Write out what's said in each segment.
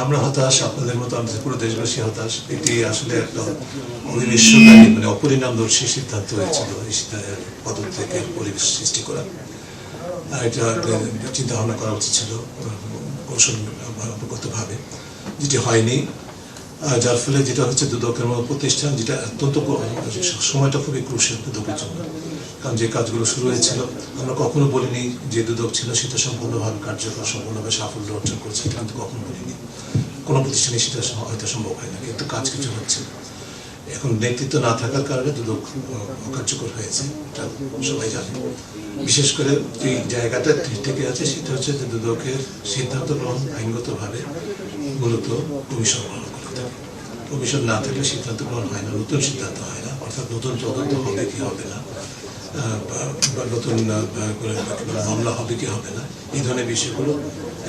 আমরা হতাশ, আপনাদের মতো আমাদের পুরো দেশবাসী হতাশ। এটি আসলে একটা অনির্দিষ্টকালীন মানে অপরিণামদর্শী সিদ্ধান্ত হয়েছিল এই পদত্যাগের পরিবেশ সৃষ্টি করা। এটা চিন্তা ভাবনা করা উচিত ছিল কৌশলগতভাবে, যেটি হয়নি। যার ফলে যেটা হচ্ছে দুদকের মতো প্রতিষ্ঠান, যেটা অত্যন্ত সময়টা খুবই ক্রুশিয়াল দুদকের জন্য, কারণ যে কাজগুলো শুরু হয়েছিল আমরা কখনো বলিনি যে দুদক ছিল সেটা সম্পূর্ণভাবে কার্যকর, সম্পূর্ণভাবে সাফল্য অর্জন করছে, এটা কিন্তু কখনো বলিনি। কোনো প্রতিষ্ঠানে সেটা হয়তো সম্ভব হয় না, কিন্তু কাজ কিছু হচ্ছে। এখন নেতৃত্ব না থাকার কারণে দুদক অকার্যকর হয়েছে, এটা সবাই জানে। বিশেষ করে যে জায়গাটা থেকে আছে সেটা হচ্ছে যে দুদকের সিদ্ধান্ত গ্রহণ আইনগতভাবে মূলত কমিশন গ্রহণ করতে থাকে। কমিশন না থাকলে সিদ্ধান্ত গ্রহণ হয় না, নতুন সিদ্ধান্ত হয় না, অর্থাৎ নতুন তদন্ত হবে কি হবে না, নতুন মামলা হবে কি হবে না, এই ধরনের বিষয়গুলো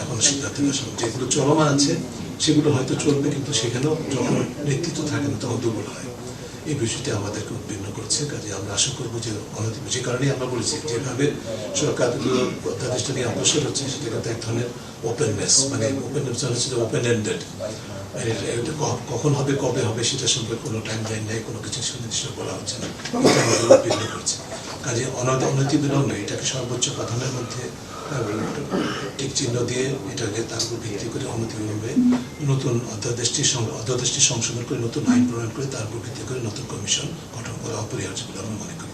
এখন সিদ্ধান্ত যেগুলো চলমান আছে সেগুলো হয়তো চলবে, কিন্তু সেখানেও যখন নেতৃত্ব থাকে না তখন দুর্বল হয়। এই বিষয়টি আমাদেরকে উদ্বিগ্ন করছে। কাজে আমরা আশা করবো যে যে কারণেই আমরা বলেছি যেভাবে সরকারগুলো অধ্যাদেশটা নিয়ে অগ্রসর হচ্ছে সেটা কিন্তু এক ধরনের ওপেননেস, মানে ওপেননেস হচ্ছে ওপেন এন্ডেড। কখন হবে কবে হবে সেটা সম্পর্কে কোনো টাইম লাইন নেই, কোনো কিছু সুনির্দিষ্ট বলা হচ্ছে না, এটা আমাদের উদ্বিগ্ন করছে। কাজে অনতিবিলম্বে এটাকে সর্বোচ্চ প্রাধান্যের মধ্যে টিক চিহ্ন দিয়ে এটাকে তার উপর ভিত্তি করে অনতিবিলম্বে নতুন অধ্যাদেশটি সংশোধন করে নতুন আইন প্রণয়ন করে তার উপর ভিত্তি করে নতুন কমিশন গঠন করা অপরিহার্য বলে আমরা মনে করি।